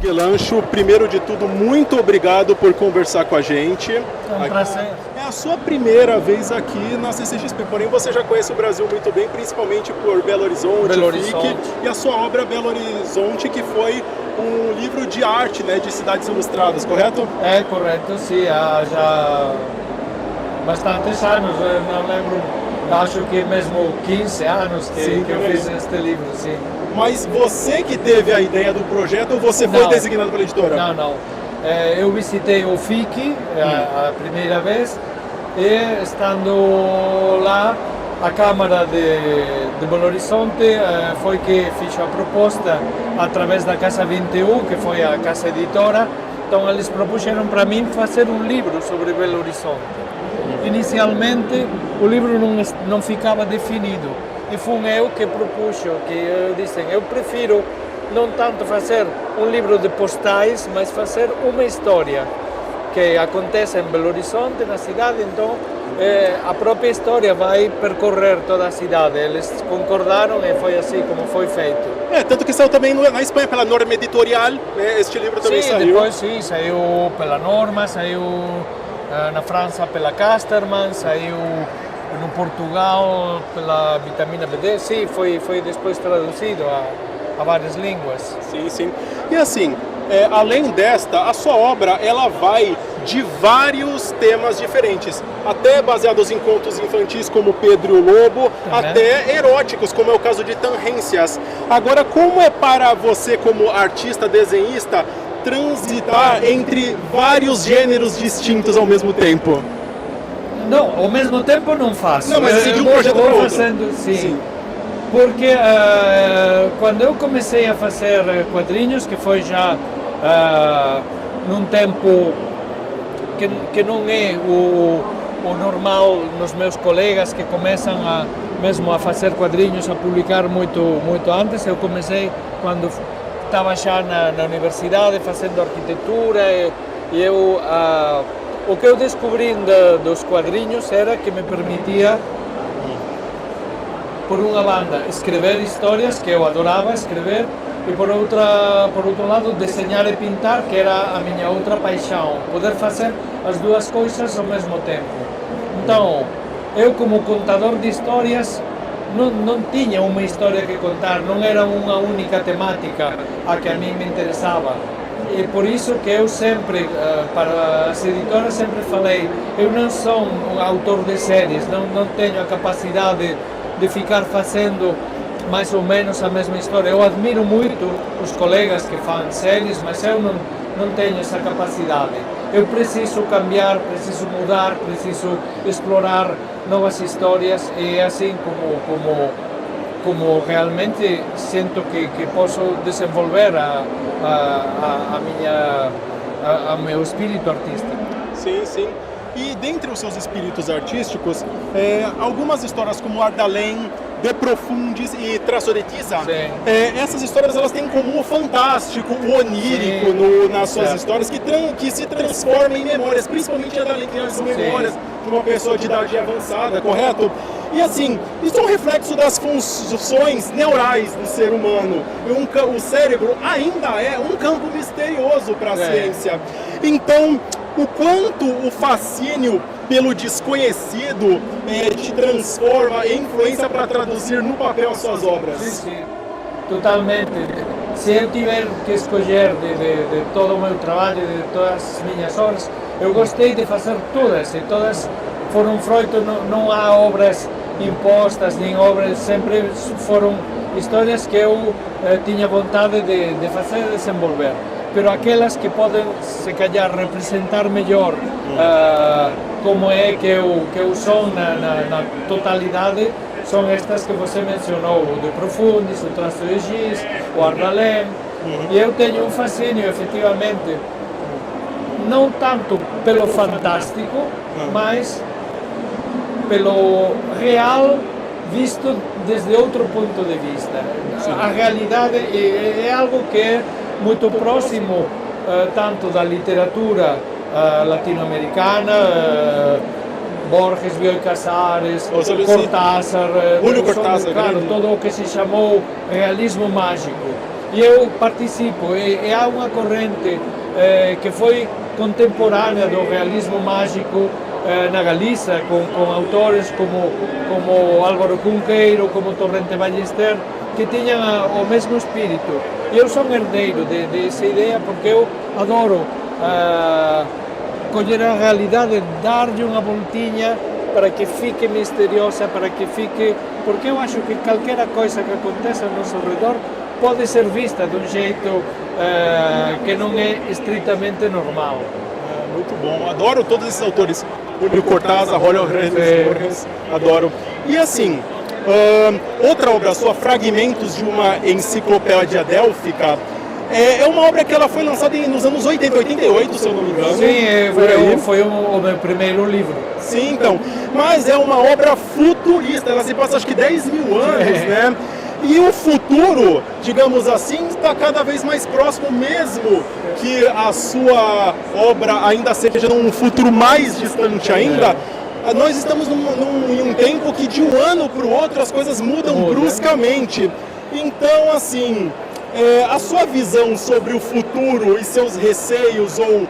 Guelancho, primeiro de tudo, muito obrigado por conversar com a gente. É um prazer. É a sua primeira vez aqui na CCXP, porém você já conhece o Brasil muito bem, principalmente por Belo Horizonte, FIC, e a sua obra Belo Horizonte, que foi um livro de arte, né, de cidades ilustradas, correto? É correto, sim, há já bastantes anos, eu não lembro, acho que mesmo 15 anos que eu fiz este livro, sim. Mas você que teve a ideia do projeto ou você foi designado pela editora? Não. Eu visitei o FIC a primeira vez e estando lá, a Câmara de Belo Horizonte foi que fiz a proposta através da Casa 21, que foi a casa editora. Então eles propuseram para mim fazer um livro sobre Belo Horizonte. Inicialmente o livro não ficava definido e fui eu que propus, que eu disse, eu prefiro não tanto fazer um livro de postais, mas fazer uma história que acontece em Belo Horizonte, na cidade, então a própria história vai percorrer toda a cidade. Eles concordaram e foi assim como foi feito. Tanto que saiu também na Espanha pela Norma Editorial, né? Este livro também saiu. Depois saiu pela Norma, saiu na França pela Casterman, saiu no Portugal pela Vitamina BD, sim, foi depois traduzido a várias línguas. Sim. E assim, além desta, a sua obra ela vai de vários temas diferentes, até baseados em contos infantis como Pedro e o Lobo, até eróticos, como é o caso de Tangências. Agora, como é para você, como artista, desenhista, transitar entre vários gêneros distintos ao mesmo tempo? Não, ao mesmo tempo não faço. Não, mas de um projeto para outro. Sim. Porque quando eu comecei a fazer quadrinhos, que foi já num tempo que não é o normal nos meus colegas que começam mesmo a fazer quadrinhos, a publicar muito antes, eu comecei quando estava já na universidade fazendo arquitetura e eu... O que eu descobri dos quadrinhos era que me permitia, por uma banda, escrever histórias que eu adorava escrever e por outro lado desenhar e pintar, que era a minha outra paixão, poder fazer as duas coisas ao mesmo tempo. Então, eu como contador de histórias não tinha uma história que contar, não era uma única temática a que a mim me interessava. E por isso que eu sempre, para as editoras, sempre falei, eu não sou um autor de séries, não tenho a capacidade de ficar fazendo mais ou menos a mesma história. Eu admiro muito os colegas que fazem séries, mas eu não tenho essa capacidade. Eu preciso cambiar, preciso mudar, preciso explorar novas histórias e é assim como realmente sinto que posso desenvolver o meu espírito artístico. Sim. E dentre os seus espíritos artísticos, algumas histórias como Ardalém, De Profundis e Traçoretiza, essas histórias elas têm em comum o fantástico, o onírico nas suas histórias, que se transformam em memórias, principalmente Ardalém tem as memórias de uma pessoa de idade avançada, correto? E assim, isso é um reflexo das funções neurais do ser humano. O cérebro ainda é um campo misterioso para a ciência. Então, o quanto o fascínio pelo desconhecido te transforma e influência para traduzir no papel as suas obras? Sim, totalmente. Se eu tiver que escolher de todo o meu trabalho, de todas as minhas obras, eu gostei de fazer todas, e todas foram fruto, não há obras impostas, nem obras, sempre foram histórias que eu tinha vontade de fazer e desenvolver. Pero aquelas que podem, se calhar, representar melhor como é que eu sou na totalidade, são estas que você mencionou, o De Profundis, o Traço de Giz, o Ardalém. E eu tenho um fascínio, efetivamente, não tanto pelo fantástico, mas pelo real visto desde outro ponto de vista. A realidade é algo que é muito próximo tanto da literatura latino-americana, Borges, Bioy Casares, Cortázar, Julio Cortázar, claro, todo o que se chamou realismo mágico. e eu participo, e há uma corrente que foi contemporânea do realismo mágico na Galiza, com autores como Álvaro Cunqueiro, como Torrente Ballester, que tinham o mesmo espírito. E eu sou herdeiro dessa ideia porque eu adoro colher a realidade, dar-lhe uma voltinha para que fique misteriosa, para que fique... Porque eu acho que qualquer coisa que aconteça ao nosso redor pode ser vista de um jeito que não é estritamente normal. Muito bom, adoro todos esses autores. Julio Cortázar, Julio Borges, adoro. E assim, outra obra sua, Fragmentos de uma Enciclopédia Délfica, é uma obra que ela foi lançada nos anos 80, 88, se eu não me engano. Sim, foi o meu primeiro livro. Sim, então. Mas é uma obra futurista, ela se passa acho que 10 mil anos, né? E o futuro, digamos assim, está cada vez mais próximo, mesmo que a sua obra ainda seja num futuro mais distante ainda. Nós estamos em um tempo que de um ano para o outro as coisas mudam bruscamente. Então, assim, a sua visão sobre o futuro e seus receios ou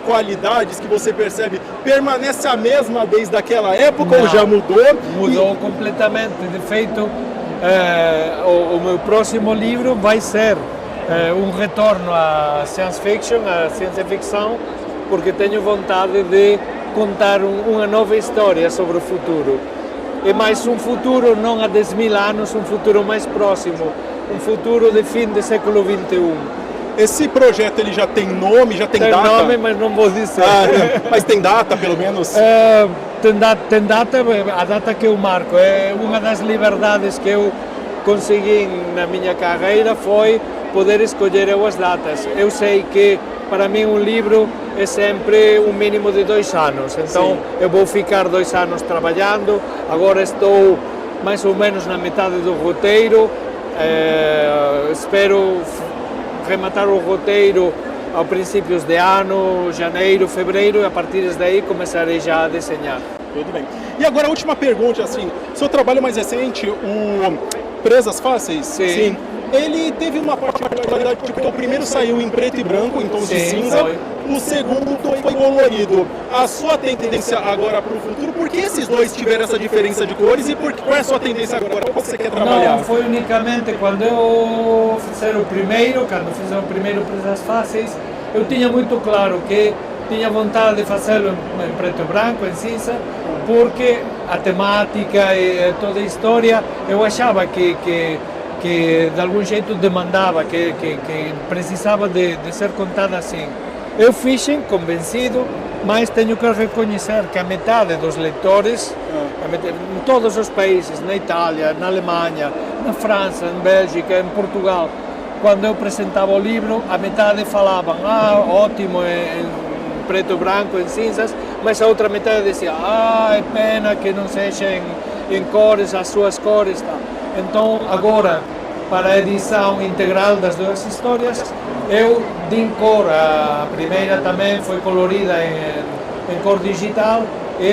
qualidades que você percebe, permanece a mesma desde aquela época ou já mudou? Mudou completamente. De feito, o meu próximo livro vai ser um retorno à science fiction, à ciência ficção, porque tenho vontade de contar uma nova história sobre o futuro. É mais um futuro não há 10 mil anos, um futuro mais próximo, um futuro de fim do século XXI. Esse projeto ele já tem nome, já tem data? Tem nome, mas não vou dizer. Mas tem data, pelo menos? Tem data, a data que eu marco. É uma das liberdades que eu consegui na minha carreira foi poder escolher as datas. Eu sei que para mim um livro é sempre um mínimo de 2 anos, então eu vou ficar 2 anos trabalhando, agora estou mais ou menos na metade do roteiro, espero rematar o roteiro a princípios de ano, janeiro, fevereiro, e a partir daí começarei já a desenhar. Tudo bem. E agora a última pergunta, assim, seu trabalho mais recente, o Presas Fáceis? Sim. Ele teve uma particularidade porque o primeiro saiu em preto e branco, em tons de cinza, o segundo foi colorido. A sua tendência agora para o futuro, por que esses dois tiveram essa diferença de cores e qual é a sua tendência agora? Qual você quer trabalhar? Não, foi unicamente quando eu fiz o primeiro Presas Fáceis, eu tinha muito claro que tinha vontade de fazê-lo em preto e branco, em cinza, porque a temática e toda a história eu achava que de algum jeito demandava, que precisava de ser contada assim. Eu fiz convencido, mas tenho que reconhecer que a metade dos leitores, em todos os países, na Itália, na Alemanha, na França, em Bélgica, em Portugal, quando eu apresentava o livro, a metade falavam, ótimo, em preto e branco, em cinzas, mas a outra metade dizia, é pena que não seja em cores, as suas cores, tá? Então, agora, para a edição integral das duas histórias, eu dei cor. A primeira também foi colorida em cor digital e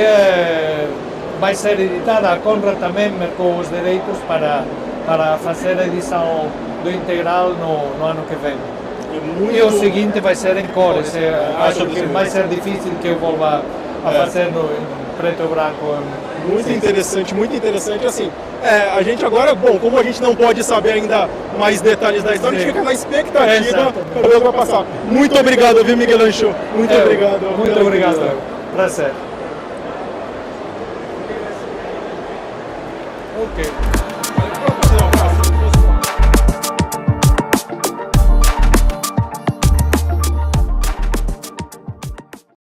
vai ser editada. A Conrad também marcou os direitos para fazer a edição do integral no ano que vem. E o seguinte vai ser em cores. Acho que vai ser difícil que eu volva a fazer no preto e branco. Muito interessante, assim, a gente agora, bom, como a gente não pode saber ainda mais detalhes da história, a gente fica na expectativa para ver o que vai passar. Muito obrigado, viu, Miguel Ancho? Muito obrigado. Muito obrigado, prazer. Ok.